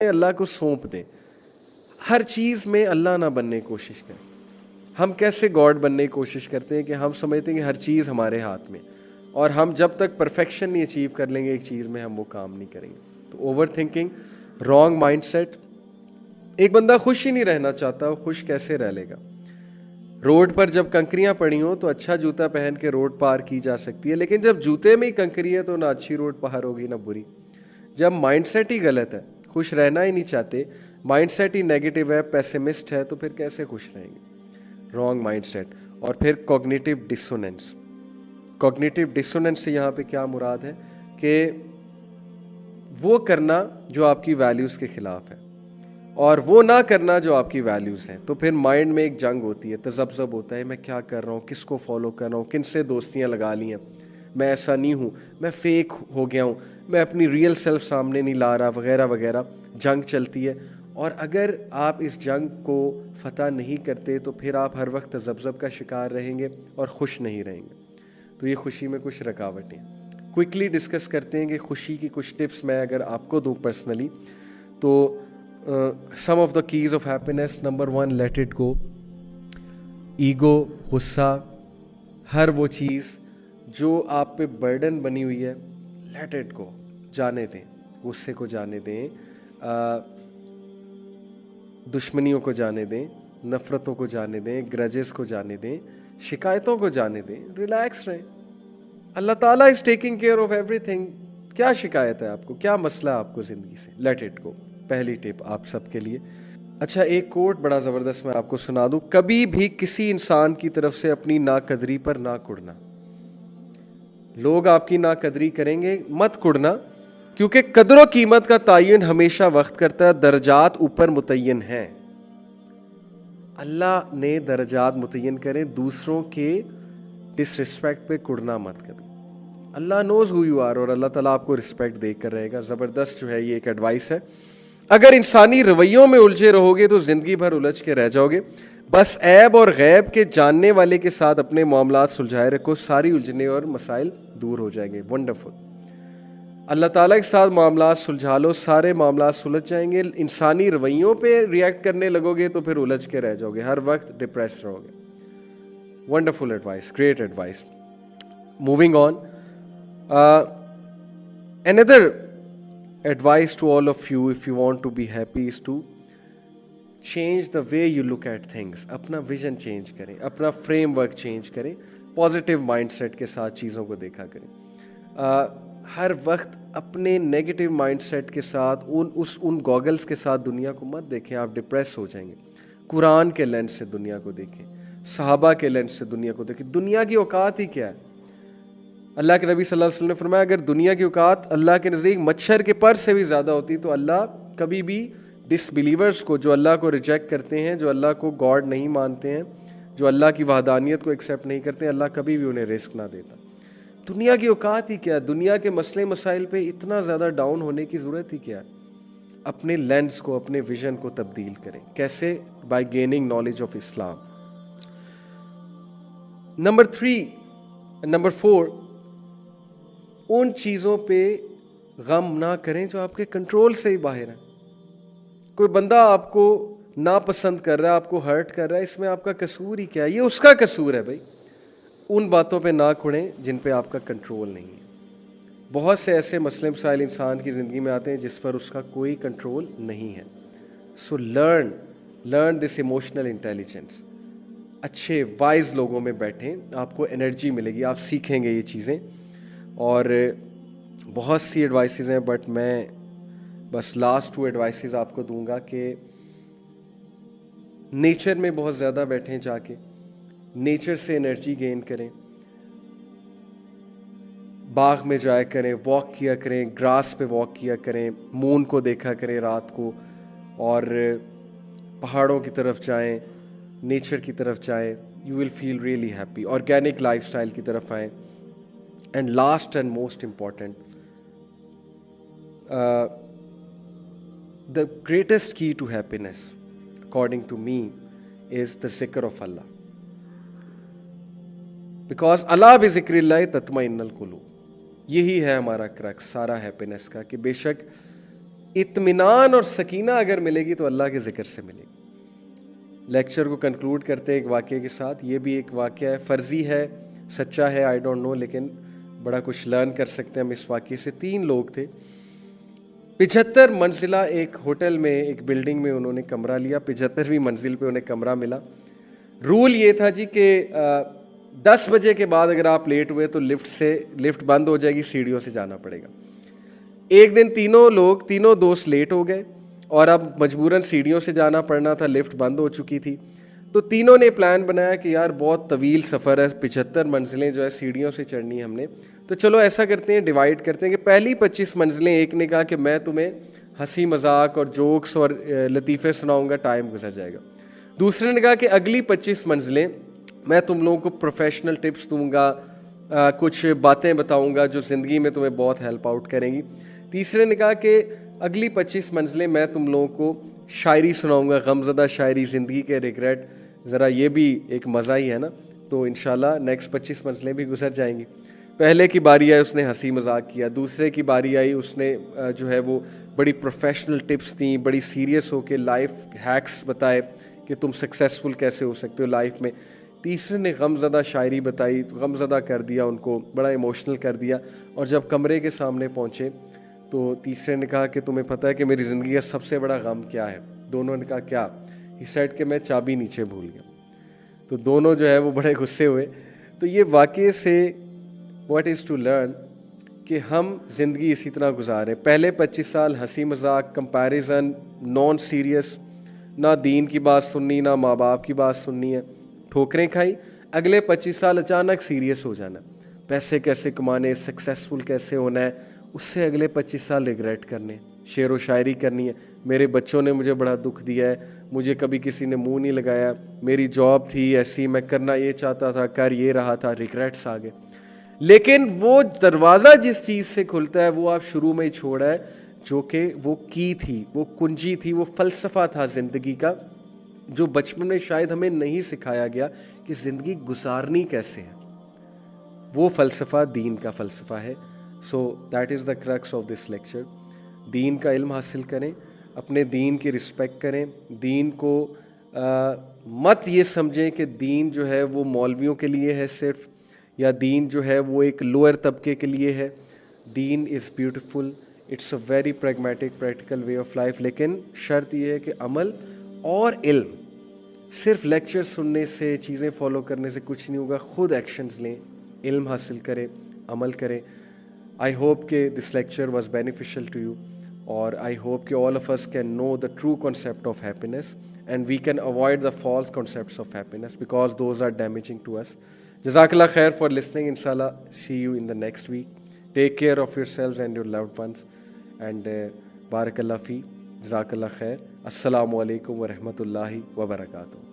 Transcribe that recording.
अल्लाह को सौंप दें। हर चीज़ में अल्लाह ना बनने की कोशिश करें। हम कैसे गॉड बनने की कोशिश करते हैं कि हम समझते हैं कि हर चीज़ हमारे हाथ में, और हम जब तक परफेक्शन नहीं अचीव कर लेंगे एक चीज़ में, हम वो काम नहीं करेंगे। तो ओवर थिंकिंग, रॉन्ग माइंडसेट। एक बंदा खुश ही नहीं रहना चाहता, वो खुश कैसे रह लेगा? रोड पर जब कंकरियां पड़ी हों तो अच्छा जूता पहन के रोड पार की जा सकती है, लेकिन जब जूते में ही कंकरी है तो ना अच्छी रोड पार होगी ना बुरी। जब माइंडसेट ही गलत है, खुश रहना ही नहीं चाहते, माइंडसेट ही नेगेटिव है, पेसिमिस्ट है, तो फिर कैसे खुश रहेंगे? Wrong mindset. और फिर कॉग्निटिव डिसोनेंस। कॉग्निटिव डिसोनेंस से यहाँ पे क्या मुराद है कि वो करना जो आपकी वैल्यूज़ के खिलाफ है और वो ना करना जो आपकी वैल्यूज़ हैं। तो फिर माइंड में एक जंग होती है, तजब्जब होता है, मैं क्या कर रहा हूँ, किसको फॉलो कर रहा हूँ, किन से दोस्तियाँ लगा ली हैं, मैं ऐसा नहीं हूँ, मैं फेक हो गया हूँ, मैं अपनी रियल सेल्फ सामने नहीं ला रहा, वगैरह वगैरह। जंग चलती है, और अगर आप इस जंग को फतह नहीं करते तो फिर आप हर वक्त तजब्जब का शिकार रहेंगे और खुश नहीं रहेंगे। तो ये खुशी में कुछ रुकावटें क्विकली डिस्कस करते हैं कि खुशी की कुछ टिप्स मैं अगर आपको दूँ पर्सनली, तो some of the keys of happiness. Number 1, let it go. Ego, गुस्सा, हर वो चीज़ जो आप पे बर्डन बनी हुई है, लेट इट गो, जाने दें, गुस्से को जाने दें, दुश्मनियों को जाने दें, नफ़रतों को जाने दें, ग्रजेस को जाने दें, शिकायतों को जाने दें, रिलैक्स रहें। अल्लाह ताला is taking care of everything. क्या शिकायत है आपको, क्या मसला है आपको ज़िंदगी से? लेट इट गो, पहली टिप आप सबके लिए। अच्छा, एक कोट बड़ा ज़बरदस्त मैं आपको सुना दूं। कभी भी किसी इंसान की तरफ से अपनी नाकदरी पर ना कुड़ना। लोग आपकी नाकदरी करेंगे, मत कुड़ना, क्योंकि कदर व कीमत का तयन हमेशा वक्त करता है, दर्जात ऊपर मुतय्यन हैं। अल्लाह ने दर्जात मुतय्यन करें, दूसरों के डिसरिस्पेक्ट पे कुड़ना मत कभी। अल्लाह नोज हु यू आर, और अल्लाह ताला आपको रिस्पेक्ट देकर रहेगा। ज़बरदस्त जो है ये एक एडवाइस है। अगर इंसानी रवैयों में उलझे रहोगे तो ज़िंदगी भर उलझ के रह जाओगे। बस ऐब और गैब के जानने वाले के साथ अपने मामलात सुलझाए रखो, सारी उलझने और मसाइल दूर हो जाएंगे। वंडरफुल। अल्लाह ताला के साथ मामलात सुलझा लो, सारे मामलात सुलझ जाएंगे। इंसानी रवैयों पे रिएक्ट करने लगोगे तो फिर उलझ के रह जाओगे, हर वक्त डिप्रेस रहोगे। Wonderful advice, great advice. Moving on, another advice to all of you, if you want to be happy, is to change the way you look at things. अपना विजन चेंज करें, अपना फ्रेमवर्क चेंज करें, positive mindset के साथ चीज़ों को देखा करें। हर वक्त अपने नेगेटिव माइंडसेट के साथ उन गॉगल्स के साथ दुनिया को मत देखें, आप डिप्रेस हो जाएंगे। कुरान के लेंस से दुनिया को देखें, सहाबा के लेंस से दुनिया को देखें। दुनिया की औकात ही क्या है? अल्लाह के नबी सल्लल्लाहु अलैहि वसल्लम ने फरमाया, अगर दुनिया की औकात अल्लाह के नज़दीक मच्छर के पर से भी ज़्यादा होती तो अल्लाह कभी भी डिसबिलीवर्स को, जो अल्लाह को रिजेक्ट करते हैं, जो अल्लाह को गॉड नहीं मानते हैं, जो अल्लाह की वहदानियत को एक्सेप्ट नहीं करते, अल्लाह कभी भी उन्हें रिस्क ना देता। दुनिया की औकात ही क्या? दुनिया के मसले मसाइल पे इतना ज़्यादा डाउन होने की ज़रूरत ही क्या? अपने लेंस को, अपने विजन को तब्दील करें। कैसे? Bye gaining knowledge of Islam. Number 4, उन चीज़ों पे गम ना करें जो आपके कंट्रोल से ही बाहर हैं। कोई बंदा आपको नापसंद कर रहा है, आपको हर्ट कर रहा है, इसमें आपका कसूर ही क्या है? ये उसका कसूर है भाई। उन बातों पे ना कुड़ें जिन पे आपका कंट्रोल नहीं है। बहुत से ऐसे मसले मसाइल इंसान की ज़िंदगी में आते हैं जिस पर उसका कोई कंट्रोल नहीं है। So learn this emotional intelligence. अच्छे वाइज लोगों में बैठें, आपको एनर्जी मिलेगी, आप सीखेंगे ये चीज़ें। और बहुत सी एडवाइसेस हैं, बट मैं बस लास्ट 2 एडवाइसेस आपको दूंगा कि नेचर में बहुत ज़्यादा बैठें, जाके नेचर से एनर्जी गेन करें, बाग में जाया करें, वॉक किया करें, ग्रास पे वॉक किया करें, मून को देखा करें रात को, और पहाड़ों की तरफ जाएं, नेचर की तरफ जाएं, you will feel really happy. Organic lifestyle की तरफ आएं। And last and most important, the greatest key to happiness, according to me, is the zikr of Allah. Because Allah bi zikrillah tatma'innul qulub. यही है हमारा crux सारा happiness का, कि बेशक इत्मीनान और सकीना अगर मिलेगी तो अल्लाह के ज़िक्र से मिलेगी। लेक्चर को कंक्लूड करते हैं एक वाक़े के साथ। ये भी एक वाक़या है, फ़र्ज़ी है, सच्चा है, आई डोंट नो, लेकिन बड़ा कुछ लर्न कर सकते हैं हम इस वाक़े से। 3 लोग थे, 75 मंजिला एक होटल में, एक बिल्डिंग में उन्होंने कमरा लिया। 75वीं मंजिल पे उन्हें कमरा मिला। रूल ये था जी कि 10 बजे के बाद अगर आप लेट हुए तो लिफ्ट बंद हो जाएगी, सीढ़ियों से जाना पड़ेगा। एक दिन तीनों दोस्त लेट हो गए और अब मजबूरन सीढ़ियों से जाना पड़ना था, लिफ्ट बंद हो चुकी थी। तो तीनों ने प्लान बनाया कि यार बहुत तवील सफ़र है, 75 मंजिलें जो है सीढ़ियों से चढ़नी है हमने, तो चलो ऐसा करते हैं, डिवाइड करते हैं कि पहली 25 मंजिलें, एक ने कहा कि मैं तुम्हें हंसी मजाक और जोक्स और लतीफ़े सुनाऊंगा, टाइम गुजर जाएगा। दूसरे ने कहा कि अगली 25 मंजिलें मैं तुम लोगों को प्रोफेशनल टिप्स दूंगा, कुछ बातें बताऊंगा जो ज़िंदगी में तुम्हें बहुत हेल्प आउट करेंगी। तीसरे ने कहा कि अगली 25 मंजिलें मैं तुम लोगों को शायरी सुनाऊंगा, गमज़दा शायरी, ज़िंदगी के रिग्रेट, ज़रा ये भी एक मज़ा ही है ना, तो इंशाल्लाह नेक्स्ट 25 मंजिलें भी गुजर जाएंगी। पहले की बारी आई, उसने हंसी मजाक किया। दूसरे की बारी आई, उसने जो है वो बड़ी प्रोफेशनल टिप्स दी, बड़ी सीरियस होके लाइफ हैक्स बताए कि तुम सक्सेसफुल कैसे हो सकते हो लाइफ में। तीसरे ने गमज़दा शायरी बताई, तो गमज़दा कर दिया उनको, बड़ा इमोशनल कर दिया। और जब कमरे के सामने पहुँचे तो तीसरे ने कहा कि तुम्हें पता है कि मेरी ज़िंदगी का सबसे बड़ा गम क्या है? दोनों ने कहा क्या? ही सेड कि मैं चाबी नीचे भूल गया। तो दोनों जो है वो बड़े गुस्से हुए। तो ये वाक़ये से व्हाट इज़ टू लर्न कि हम ज़िंदगी इसी तरह गुजारें। पहले 25 साल हंसी मजाक, कंपैरिजन, नॉन सीरियस, ना दीन की बात सुननी, ना माँ बाप की बात सुननी है, ठोकरें खाई। अगले 25 साल अचानक सीरियस हो जाना, पैसे कैसे कमाने, सक्सेसफुल कैसे होना है, उससे अगले 25 साल रिग्रेट करने, शेर व शायरी करनी है, मेरे बच्चों ने मुझे बड़ा दुख दिया है, मुझे कभी किसी ने मुंह नहीं लगाया, मेरी जॉब थी ऐसी, मैं करना ये चाहता था, कर ये रहा था, रिग्रेट्स आ गए। लेकिन वो दरवाज़ा जिस चीज़ से खुलता है वो आप शुरू में ही छोड़ा है, जो कि वो की थी, वो कुंजी थी, वो फ़लसफ़ा था ज़िंदगी का, जो बचपन में शायद हमें नहीं सिखाया गया कि ज़िंदगी गुजारनी कैसे है। वो फ़लसफ़ा दीन का फ़लसफ़ा है। So that is the crux of this lecture. दीन का इल्म हासिल करें, अपने दीन की रिस्पेक्ट करें, दीन को मत ये समझें कि दीन जो है वो मौलवियों के लिए है सिर्फ, या दीन जो है वो एक लोअर तबके के लिए है। दीन is beautiful, it's a very pragmatic practical way of life, लेकिन शर्त यह है कि अमल और इल्म, सिर्फ लेक्चर सुनने से, चीज़ें फॉलो करने से कुछ नहीं होगा। खुद एक्शंस लें, इल्म हासिल करें, अमल करें। आई होप कि this lecture was beneficial to you, और आई होप कि all of us can know the true concept of happiness and we can avoid the false concepts of happiness because those are damaging to us. जज़ाकल्लाह खैर for listening. इंशाल्लाह see you in the next week. Take care of yourselves and your loved ones and बारकल्लाह फी। जज़ाकल्लाह खैर। अस्सलामु अलैकुम व रहमतुल्लाहि व बरकातुहू।